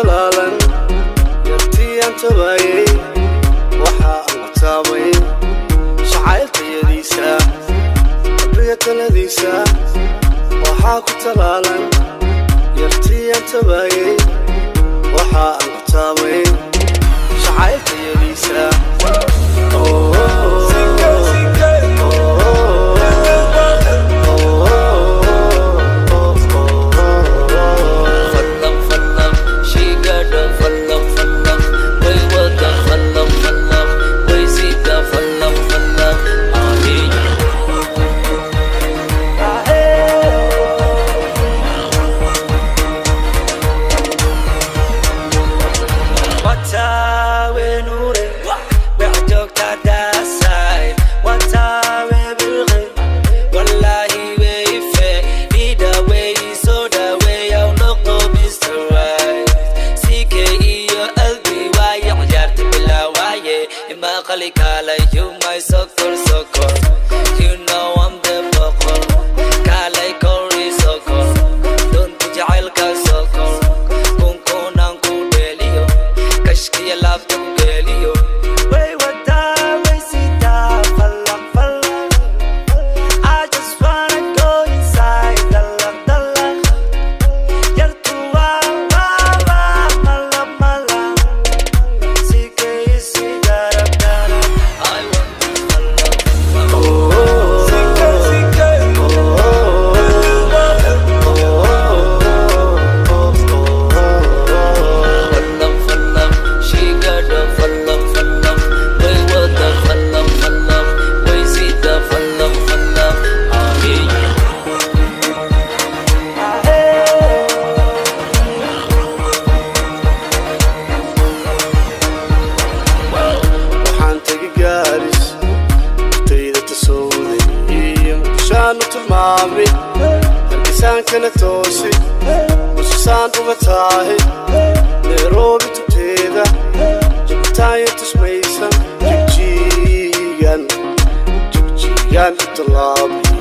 talaalan yartii aan tabayay waxa aan taabay shacaylkayadiisa qabriga taladiisa waxa ku talaalan yartii aan tabayay waxa aan taabay shacaylkayadiisa You my soccer, you know I'm the vocal. Kalay kori soccer, don't tijal ka soccer. Kung ang kudelio, kashki alap tum delio. Way wada, way sita, falang. I just wanna go inside, dalang. Yartua, malam. Sike isi darap. Mami, hargeysan kana toosi usaan uga tahay Nairobi tuteeda jabtaaya tusmaysan jigjigan talaabi